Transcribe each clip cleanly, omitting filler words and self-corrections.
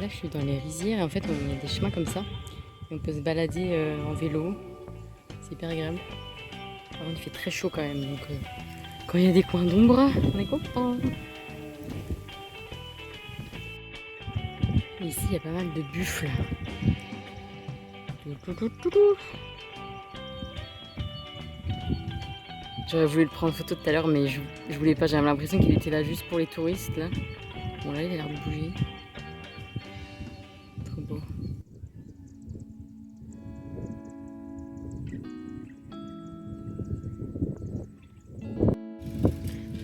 Là, je suis dans les rizières et en fait, on a des chemins comme ça. Et on peut se balader en vélo. C'est hyper agréable. Par contre, il fait très chaud quand même. Donc, quand il y a des coins d'ombre, on est content. Et ici, il y a pas mal de buffles. J'aurais voulu le prendre en photo tout à l'heure, mais je voulais pas. J'avais l'impression qu'il était là juste pour les touristes. Là. Bon, là, il a l'air de bouger. Trop beau.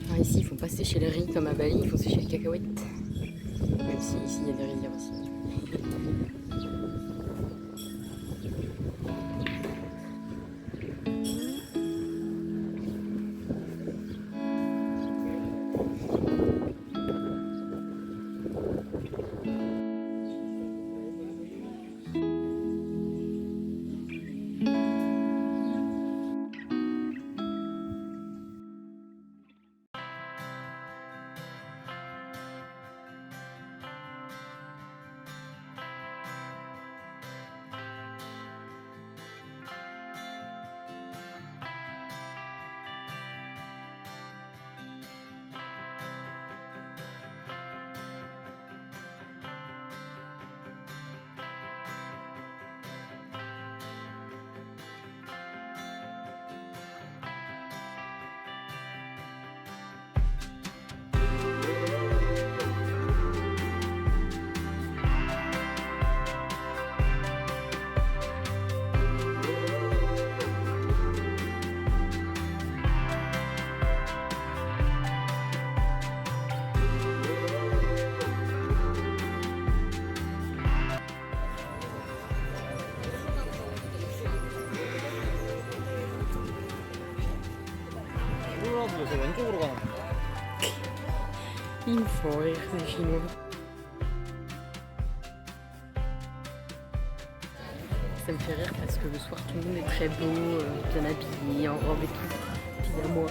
Alors ici, ils font pas sécher le riz comme à Bali, ils font sécher les cacahuètes. Même si ici, il y a des rizières aussi. 저 왼쪽으로 가는 건가? Il faut rire, les Chinois. Ça me fait rire parce que le soir, tout le monde est très beau, bien habillé, en robe et tout. Puis il y a moi.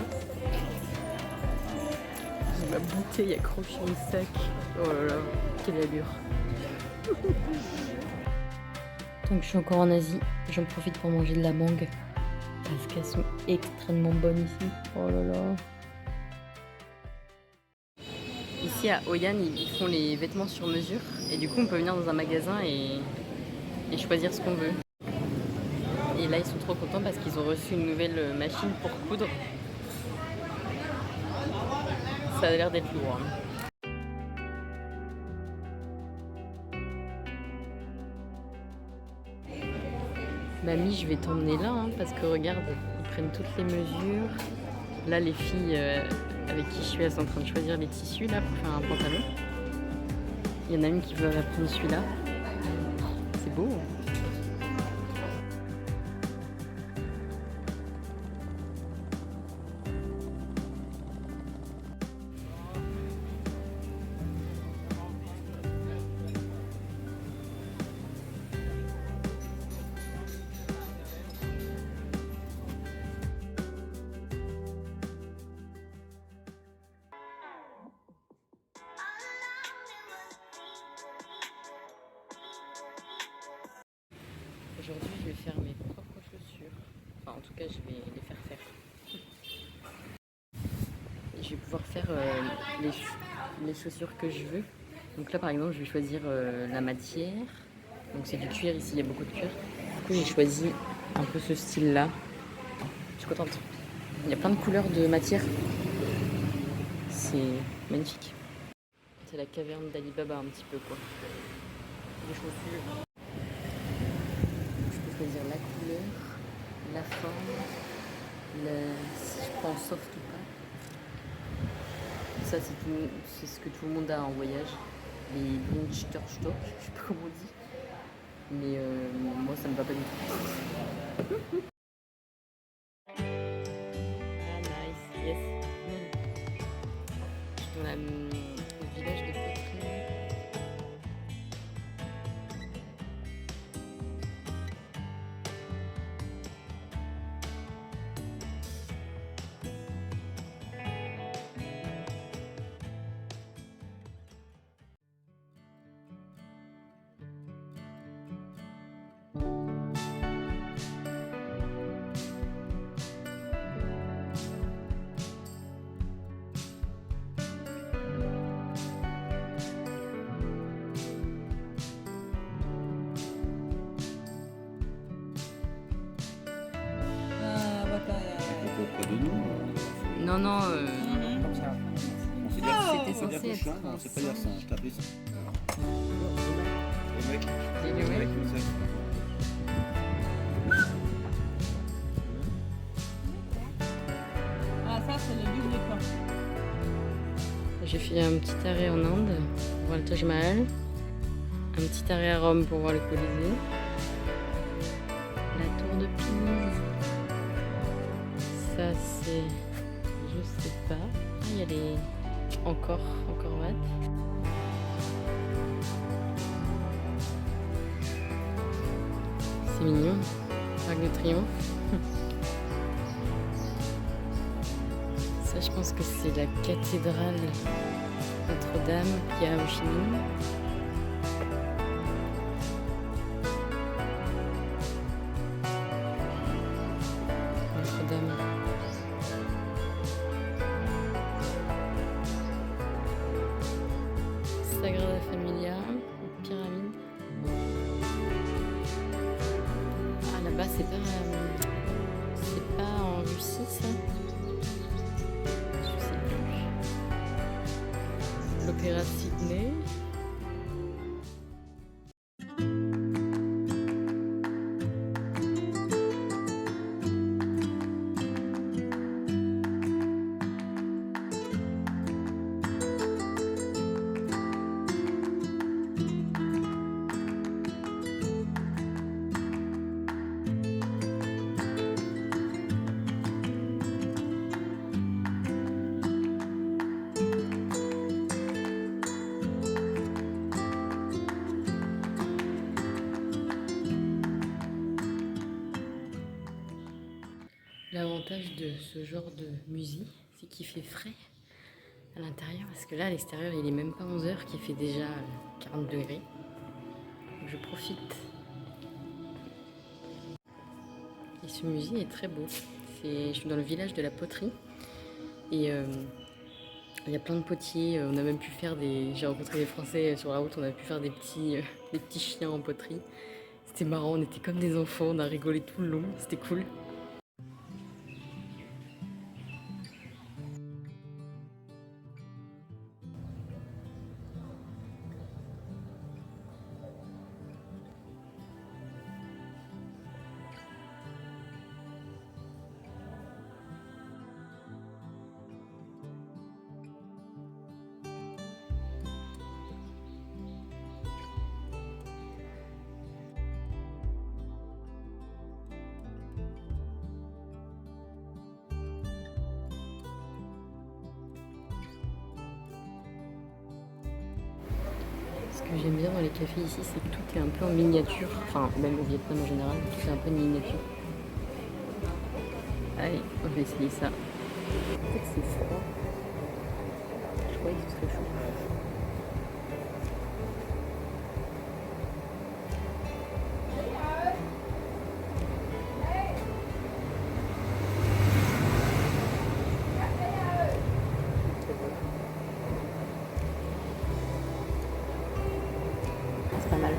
J'ai ma bouteille accrochée au sac. Oh là là, quelle allure. Tant que je suis encore en Asie, j'en profite pour manger de la mangue. Parce qu'elles sont extrêmement bonnes ici. Oh là là. Ici à Hoi An, ils font les vêtements sur mesure. Et du coup, on peut venir dans un magasin et choisir ce qu'on veut. Et là, ils sont trop contents parce qu'ils ont reçu une nouvelle machine pour coudre. Ça a l'air d'être lourd. Mamie, je vais t'emmener là, hein, parce que regarde, ils prennent toutes les mesures. Là, les filles avec qui je suis, elles sont en train de choisir les tissus là pour faire un pantalon. Il y en a une qui veut prendre celui-là. C'est beau. Aujourd'hui, je vais faire mes propres chaussures. Enfin, en tout cas, je vais les faire faire. Et je vais pouvoir faire les chaussures que je veux. Donc là, par exemple, je vais choisir la matière. Donc c'est du cuir, ici, il y a beaucoup de cuir. Du coup, j'ai choisi un peu ce style-là. Je suis contente. Il y a plein de couleurs de matière. C'est magnifique. C'est la caverne d'Ali Baba un petit peu, quoi. Les chaussures. Je peux choisir la couleur, la forme, si je prends soft ou pas. Ça, c'est ce que tout le monde a en voyage. Les Blinchterstock, je sais pas comment on dit. Mais moi, ça me va pas du tout. Ah, nice, yes. Je suis dans le village de Potrine. Non, non, Comme ça. On sait dire, C'était on sait dire censé touche, hein, être mais on sait pas dire ça. Je t'appelle ça. Les mecs. Et Les ouais. mecs, comme ça. Ah, ça, c'est le double pain. J'ai fait un petit arrêt en Inde pour voir le Taj Mahal, un petit arrêt à Rome pour voir le Colisée, la tour de Pise. Ça c'est, je sais pas. Ah, il y a les encore Watt. C'est mignon, Arc de Triomphe. Ça, je pense que c'est la cathédrale Notre-Dame qui est à Ho Chi Minh. Notre-Dame. Sagrada Familia, pyramide. Ah, là-bas, c'est pas en Russie, ça? Je sais plus. L'Opéra de Sydney. L'avantage de ce genre de musée, c'est qu'il fait frais à l'intérieur, parce que là, à l'extérieur, il est même pas 11 h, qu'il fait déjà 40 degrés. Donc je profite. Et ce musée est très beau. Je suis dans le village de la poterie. Et il y a plein de potiers. On a même pu faire J'ai rencontré des Français sur la route, on a pu faire des petits chiens en poterie. C'était marrant, on était comme des enfants, on a rigolé tout le long, c'était cool. Ce que j'aime bien dans les cafés ici, c'est que tout est un peu en miniature. Enfin, même au Vietnam en général, tout est un peu en miniature. Allez, on va essayer ça. En fait, c'est froid. Je croyais que ce serait chaud. C'est pas mal.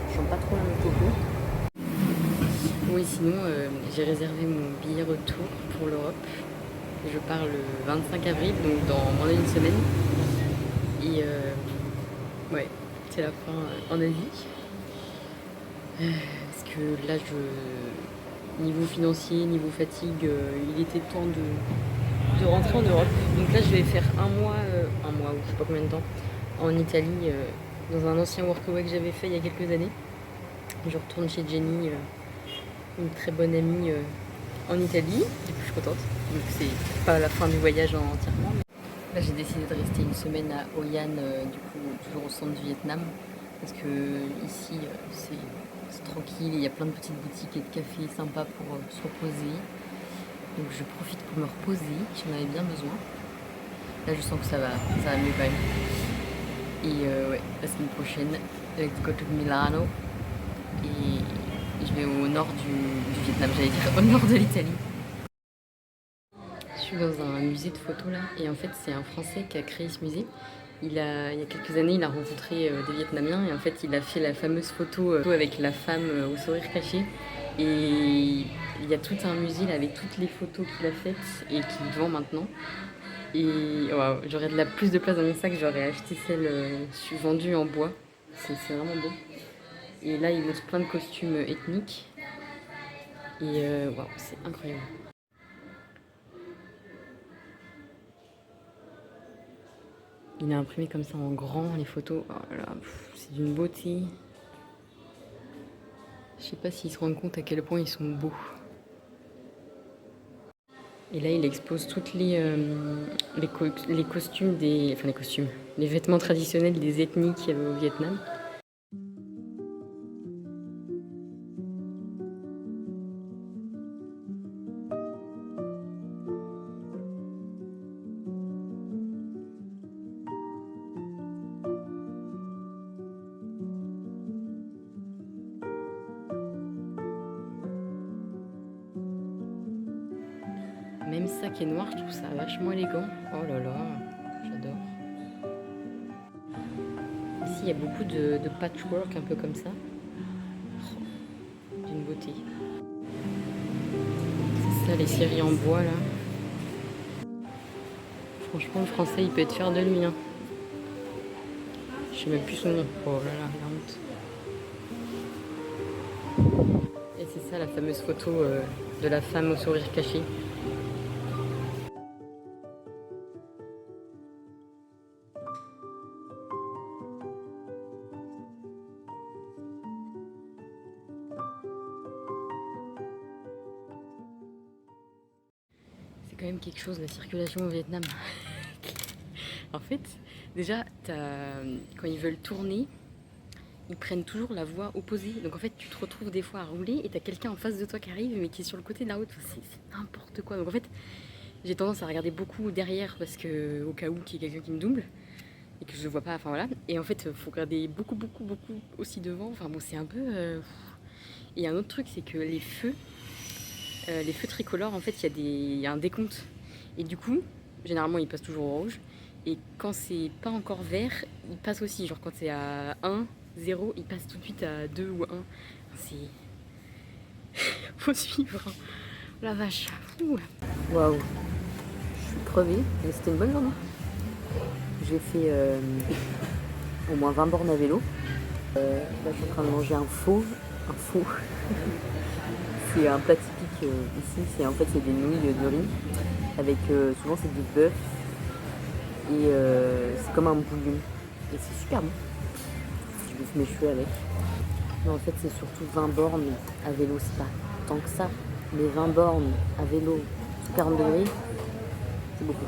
Je sens pas trop le coco. Oui, sinon, j'ai réservé mon billet retour pour l'Europe. Je pars le 25 avril, donc dans moins d'une semaine. Et ouais, c'est la fin en Asie. Parce que là, niveau financier, niveau fatigue, il était temps de rentrer en Europe. Donc là, je vais faire un mois ou je sais pas combien de temps, en Italie, dans un ancien workaway que j'avais fait il y a quelques années. Je retourne chez Jenny, une très bonne amie en Italie. Du coup, je suis contente. Donc c'est pas la fin du voyage entièrement. Mais là, j'ai décidé de rester une semaine à Hoi An, du coup, toujours au centre du Vietnam. Parce que ici, c'est tranquille, il y a plein de petites boutiques et de cafés sympas pour se reposer. Donc je profite pour me reposer, j'en avais bien besoin. Là, je sens que ça va mieux quand même. Et ouais, la semaine prochaine, let's go to Milano. Et je vais au nord du Vietnam, j'allais dire au nord de l'Italie. Je suis dans un musée de photos là, et en fait c'est un Français qui a créé ce musée. Il y a quelques années, il a rencontré des Vietnamiens, et en fait il a fait la fameuse photo avec la femme au sourire caché. Et il y a tout un musée là, avec toutes les photos qu'il a faites et qu'il vend maintenant. Et wow, j'aurais plus de place dans mon sac, j'aurais acheté celle vendue en bois. C'est vraiment beau. Et là, il montre plein de costumes ethniques. Et wow, c'est incroyable. Il a imprimé comme ça en grand les photos. Oh là là, c'est d'une beauté. Je sais pas s'ils se rendent compte à quel point ils sont beaux. Et là, il expose toutes les costumes les vêtements traditionnels des ethnies qu'il y avait au Vietnam. Même ça qui est noir, je trouve ça vachement élégant. Oh là là, j'adore. Ici, il y a beaucoup de patchwork un peu comme ça. Oh, d'une beauté. C'est ça, les séries en bois là. Franchement, le français, il peut être fier de lui. Hein. Je sais même plus son nom. Oh là là, la honte. Et c'est ça la fameuse photo de la femme au sourire caché. C'est quand même quelque chose, la circulation au Vietnam. En fait, déjà, quand ils veulent tourner, ils prennent toujours la voie opposée. Donc en fait, tu te retrouves des fois à rouler et t'as quelqu'un en face de toi qui arrive, mais qui est sur le côté de la route. C'est n'importe quoi. Donc en fait, j'ai tendance à regarder beaucoup derrière parce que au cas où qu'il y ait quelqu'un qui me double et que je ne vois pas. Enfin voilà. Et en fait, il faut regarder beaucoup aussi devant. Enfin bon, c'est un peu. Et un autre truc, c'est que les feux tricolores, en fait, il y a un décompte. Et du coup, généralement, ils passent toujours au rouge. Et quand c'est pas encore vert, ils passent aussi. Genre quand c'est à 1, 0, ils passent tout de suite à 2 ou 1. C'est... faut suivre. La vache. Waouh. Je suis crevée, mais c'était une bonne journée. J'ai fait au moins 20 bornes à vélo. Là, je suis en train de manger un faux. C'est un plat typique ici. C'est des nouilles de riz. Avec souvent c'est du bœuf. Et c'est comme un bouillon. Et c'est super bon. Je laisse mes cheveux avec. Mais en fait, c'est surtout 20 bornes à vélo. C'est pas tant que ça. Mais 20 bornes à vélo sous 40 degrés, c'est beaucoup.